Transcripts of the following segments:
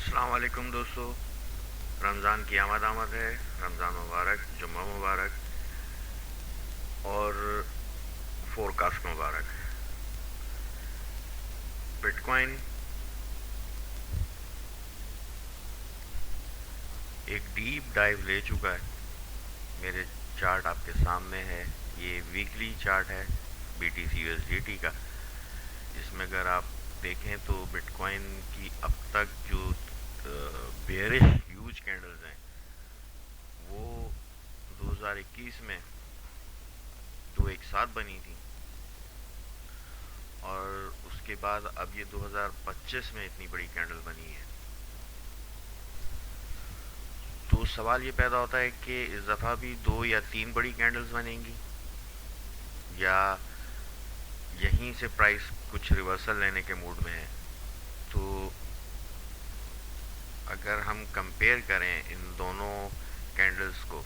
السلام علیکم دوستو، رمضان کی آمد آمد ہے. رمضان مبارک، جمعہ مبارک اور فور کاسٹ مبارک. بٹ کوائن ایک ڈیپ ڈائیو لے چکا ہے. میرے چارٹ آپ کے سامنے ہے. یہ ویکلی چارٹ ہے B T C U S D T کا، جس میں اگر آپ دیکھیں تو بٹ کوائن کی اب تک جو بیئرش ہیوج کینڈلز ہیں وہ 2021 میں دو ایک ساتھ بنی تھیں، اور اس کے بعد اب یہ 2025 میں اتنی بڑی کینڈل بنی ہے. تو سوال یہ پیدا ہوتا ہے کہ اس دفعہ بھی دو یا تین بڑی کینڈلز بنیں گی، یا یہیں سے پرائس کچھ ریورسل لینے کے موڈ میں ہے. تو اگر ہم کمپیئر کریں ان دونوں کینڈلز کو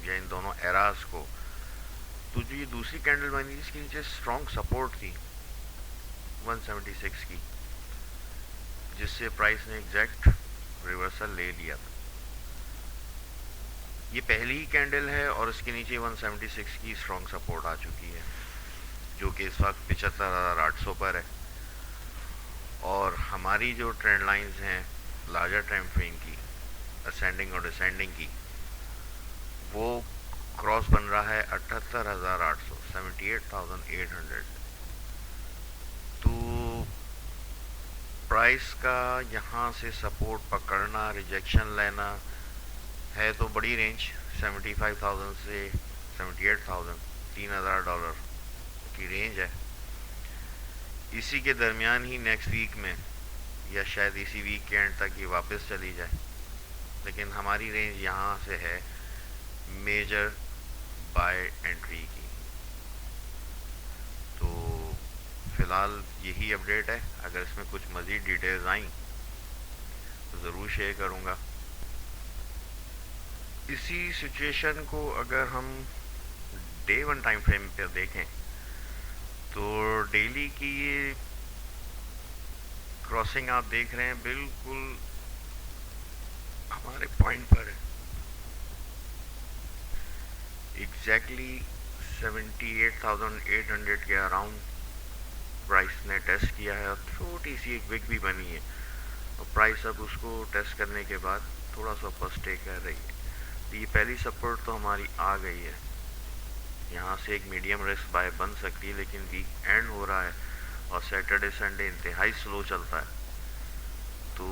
یا ان دونوں ایراز کو، تو جو یہ دوسری کینڈل بنی اس کے نیچے اسٹرانگ سپورٹ تھی 176 کی، جس سے پرائس نے ایگزیکٹ ریورسل لے لیا تھا. یہ پہلی ہی کینڈل ہے اور اس کے نیچے 176 کی اسٹرانگ سپورٹ آ چکی ہے، جو کہ اس وقت 75,800 پر ہے. اور ہماری جو ٹرینڈ لائنز ہیں لارجر ٹائم فریم کی، اسینڈنگ اور ڈسینڈنگ کی، وہ کراس بن رہا ہے 78,800، 78,800. تو پرائس کا یہاں سے سپورٹ پکڑنا، ریجیکشن لینا ہے تو بڑی رینج 75,000 سے 78,000، $3,000 کی رینج ہے. اسی کے درمیان ہی نیکسٹ ویک میں یا شاید اسی ویک کے اینڈ تک یہ واپس چلی جائے، لیکن ہماری رینج یہاں سے ہے میجر بائی انٹری کی. تو فی الحال یہی اپڈیٹ ہے. اگر اس میں کچھ مزید ڈیٹیلز آئیں تو ضرور شیئر کروں گا. اسی سچویشن کو اگر ہم ڈے ون ٹائم فریم پہ دیکھیں تو ڈیلی کی یہ کراسنگ آپ دیکھ رہے ہیں بالکل ہمارے پوائنٹ پر ہے. ایگزیکٹلی 78,800 کے اراؤنڈ پرائس نے ٹیسٹ کیا ہے، اور چھوٹی سی ایک وک بھی بنی ہے، اور پرائس اب اس کو ٹیسٹ کرنے کے بعد تھوڑا سا اوپر اسٹے کر رہی ہے. تو یہ پہلی سپورٹ تو ہماری آ گئی ہے. یہاں سے ایک میڈیم رسک بائی بن سکتی ہے، لیکن ویک اینڈ ہو رہا ہے اور سیٹرڈے سنڈے انتہائی سلو چلتا ہے، تو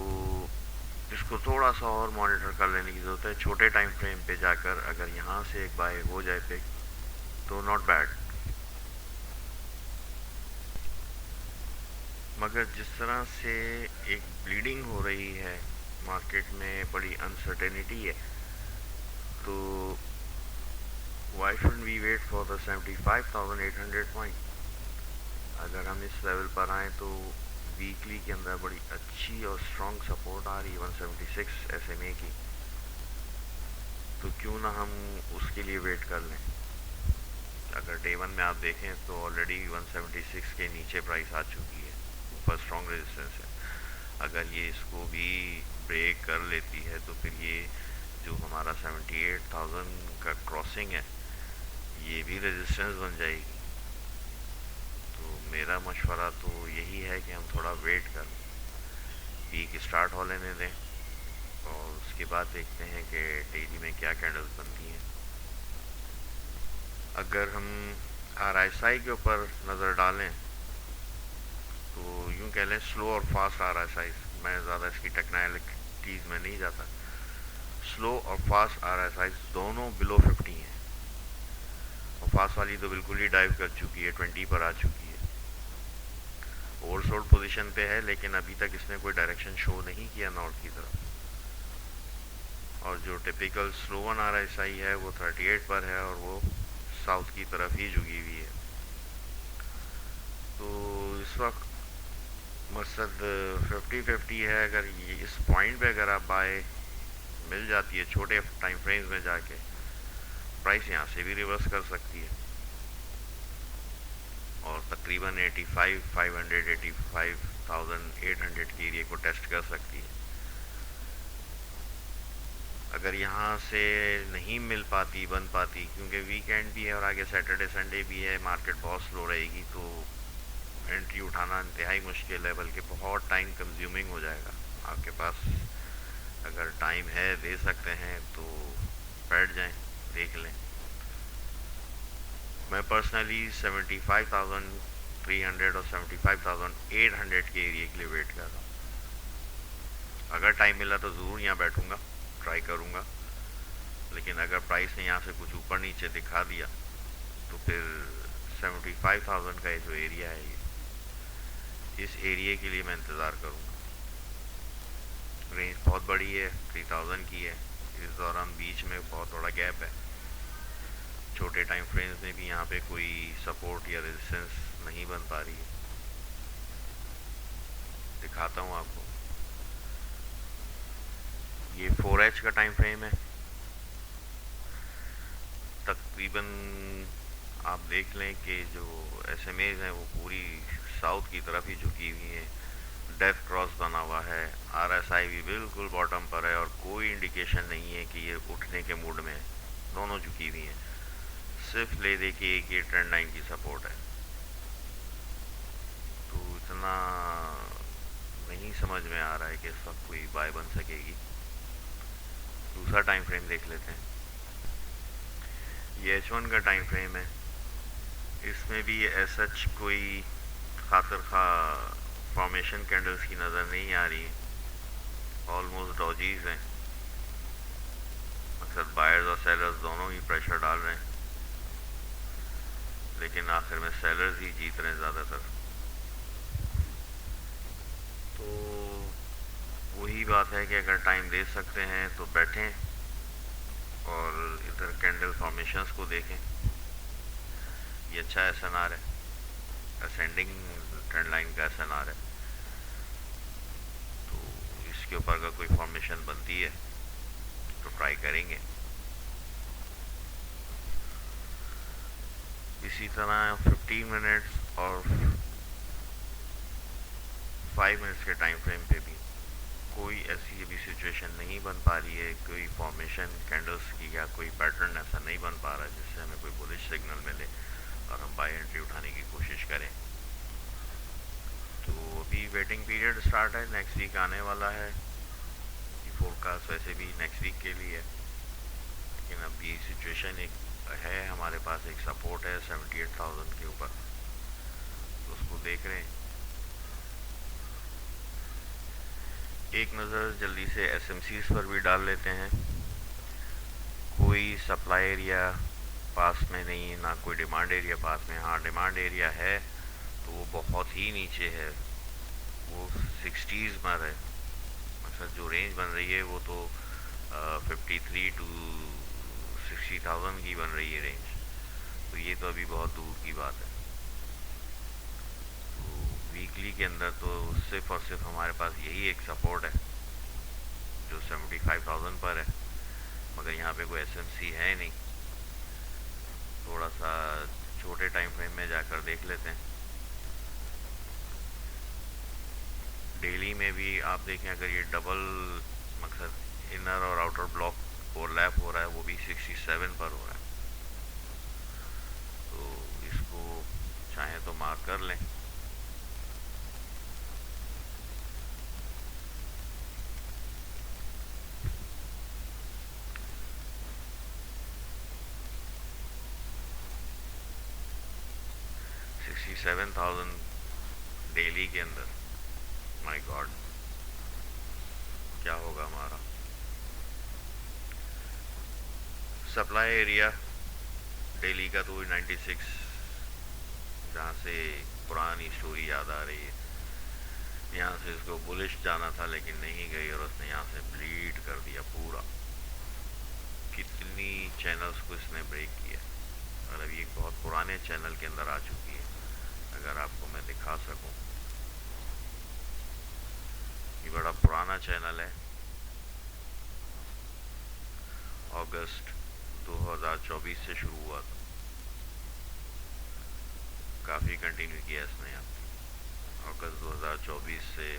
اس کو تھوڑا سا اور مانیٹر کر لینے کی ضرورت ہے. چھوٹے ٹائم فریم پہ جا کر اگر یہاں سے ایک بائی ہو جائے پہ تو ناٹ بیڈ. مگر جس طرح سے ایک بلیڈنگ ہو رہی ہے مارکیٹ میں، بڑی انسرٹینٹی ہے، تو why should we wait for the 75,800 point. اگر ہم اس لیول پر آئیں تو ویکلی کے اندر بڑی اچھی اور اسٹرانگ سپورٹ آ رہی ہے 176 ایس ایم اے کی، تو کیوں نہ ہم اس کے لیے ویٹ کر لیں. اگر ڈے ون میں آپ دیکھیں تو آلریڈی 176 کے نیچے پرائس آ چکی ہے، اوپر اسٹرانگ ریزسٹنس ہے. اگر یہ اس کو بھی بریک کر لیتی ہے تو پھر یہ جو ہمارا 78,000 کا کراسنگ ہے یہ بھی ریزسٹنس بن جائے گی. تو میرا مشورہ تو یہی ہے کہ ہم تھوڑا ویٹ کر لیں، ویک اسٹارٹ ہو لینے دیں، اور اس کے بعد دیکھتے ہیں کہ ڈیلی میں کیا کینڈلز بنتی ہیں. اگر ہم آر ایس آئی کے اوپر نظر ڈالیں تو یوں کہہ لیں سلو اور فاسٹ آر ایس آئی، میں زیادہ اس کی ٹیکنالوجیز میں نہیں جاتا. سلو اور فاسٹ آر ایس آئی دونوں بلو 50 ہیں، اور فاسٹ والی تو بالکل ہی ڈائیو کر چکی ہے، 20 پر آ چکی ہے، اوور سولڈ پوزیشن پہ ہے، لیکن ابھی تک اس نے کوئی ڈائریکشن شو نہیں کیا نارتھ کی طرف. اور جو typical slow one R S I ہے وہ 38 پر ہے، اور وہ ساؤتھ کی طرف ہی جھکی ہوئی ہے. تو اس وقت مقصد 50-50 ہے. اگر یہ اس پوائنٹ پہ اگر آپ بائی مل جاتی ہے چھوٹے ٹائم فریمز میں جا کے، پرائس یہاں سے بھی ریورس کر سکتی ہے اور تقریباً 85,500 85,800 کے ایریے کو ٹیسٹ کر سکتی ہے. اگر یہاں سے نہیں مل پاتی بن پاتی، کیونکہ ویکینڈ بھی ہے اور آگے سیٹرڈے سنڈے بھی ہے، مارکیٹ بہت سلو رہے گی، تو انٹری اٹھانا انتہائی مشکل ہے، بلکہ بہت ٹائم کنزیومنگ ہو جائے گا آپ کے پاس۔ اگر ٹائم ہے دے سکتے ہیں تو بیٹھ جائیں، دیکھ لیں۔ میں پرسنلی 75,300 اور 75,800 کے ایریے کے لیے ویٹ کر رہا ہوں۔ اگر ٹائم ملا تو ضرور یہاں بیٹھوں گا، ٹرائی کروں گا، لیکن اگر پرائس نے یہاں سے کچھ اوپر نیچے دکھا دیا تو پھر 75,000 کا جو ایریا ہے، اس ایریے کے لیے میں انتظار کروں گا۔ رینج بہت بڑی ہے، 3000 کی ہے، اس دوران بیچ میں بہت بڑا گیپ ہے۔ چھوٹے ٹائم فریمز میں بھی یہاں پہ کوئی سپورٹ یا ریزسٹنس نہیں بن پا رہی ہے۔ دکھاتا ہوں آپ کو، یہ 4H کا ٹائم فریم ہے، تقریباً آپ دیکھ لیں کہ جو ایس ایم ایز ہیں وہ پوری ساؤتھ کی طرف ہی جھکی ہوئی ہیں، ڈیتھ کراس بنا ہوا ہے، آر ایس آئی بھی بالکل باٹم پر ہے، اور کوئی انڈیکیشن نہیں ہے کہ یہ اٹھنے کے موڈ میں ہے، دونوں جھکی ہوئی ہیں۔ صرف لے دے کے ایک یہ ٹرینڈ لائن کی سپورٹ ہے، تو اتنا نہیں سمجھ میں آ رہا ہے کہ اس وقت کوئی بائی بن سکے گی۔ دوسرا ٹائم فریم دیکھ لیتے ہیں، یہ H1 کا ٹائم فریم ہے، اس میں بھی ایس سچ کوئی خاطر خواہ فارمیشن کینڈلز کی نظر نہیں آ رہی ہیں، آلموسٹ ڈوجیز ہیں، مقصد بائرز اور سیلرز دونوں ہی پریشر ڈال رہے ہیں، لیکن آخر میں سیلرز ہی جیت رہے ہیں زیادہ تر۔ تو وہی بات ہے کہ اگر ٹائم دے سکتے ہیں تو بیٹھیں اور ادھر کینڈل فارمیشنز کو دیکھیں۔ یہ اچھا ایس این آر ہے، اسینڈنگ ٹرینڈ لائن کا ایس این آر ہے، تو اس کے اوپر اگر کوئی فارمیشن بنتی ہے تو ٹرائی کریں گے۔ اسی طرح 15 منٹس اور 5 منٹس کے ٹائم فریم پہ بھی کوئی ایسی ابھی سچویشن نہیں بن پا رہی ہے، کوئی فارمیشن کینڈلز کی یا کوئی پیٹرن ایسا نہیں بن پا رہا ہے جس سے ہمیں کوئی بلش سگنل ملے اور ہم بائی انٹری اٹھانے کی کوشش کریں۔ تو ابھی ویٹنگ پیریڈ سٹارٹ ہے، نیکسٹ ویک آنے والا ہے، یہ فورکاسٹ ویسے بھی نیکسٹ ویک کے لیے ہے، لیکن اب یہ سچویشن ایک ہے، ہمارے پاس ایک سپورٹ ہے 78,000 کے اوپر، تو اس کو دیکھ رہے ہیں۔ ایک نظر جلدی سے ایس ایم سیز پر بھی ڈال لیتے ہیں، کوئی سپلائی ایریا پاس میں نہیں، نہ کوئی ڈیمانڈ ایریا پاس میں۔ ہاں ڈیمانڈ ایریا ہے تو وہ بہت ہی نیچے ہے، وہ 60s پر ہے، مقصد جو رینج بن رہی ہے وہ تو 53 to 60,000 کی بن رہی ہے رینج، تو یہ تو ابھی بہت دور کی بات ہے۔ تو ویکلی کے اندر تو صرف اور صرف ہمارے پاس یہی ایک سپورٹ ہے جو 75,000 پر ہے، مگر یہاں پہ کوئی ایس ایم سی ہے نہیں۔ تھوڑا سا چھوٹے ٹائم فریم میں جا کر دیکھ لیتے ہیں۔ ڈیلی میں بھی آپ دیکھیں، اگر یہ ڈبل مقصد انر اور آؤٹر بلاک اوور لیپ ہو رہا ہے، وہ بھی 67 پر ہو رہا ہے، تو اس کو چاہیں تو مارک کر لیں۔ $67,000 ڈیلی کے اندر، مائی گاڈ کیا ہوگا ہمارا سپلائی ایریا ڈیلی کا؟ تو 96، جہاں سے پرانی اسٹوری یاد آ رہی ہے، یہاں سے اس کو بلش جانا تھا لیکن نہیں گئی، اور اس نے یہاں سے بلیڈ کر دیا پورا۔ کتنی چینلز کو اس نے بریک کیا، اور اب یہ بہت پرانے چینل کے اندر آ چکی ہے، اگر آپ کو میں دکھا سکوں، یہ بڑا پرانا چینل ہے، اگست 2024 سے شروع ہوا تھا، کافی کنٹینیو کیا اس نے، اگست 2024 سے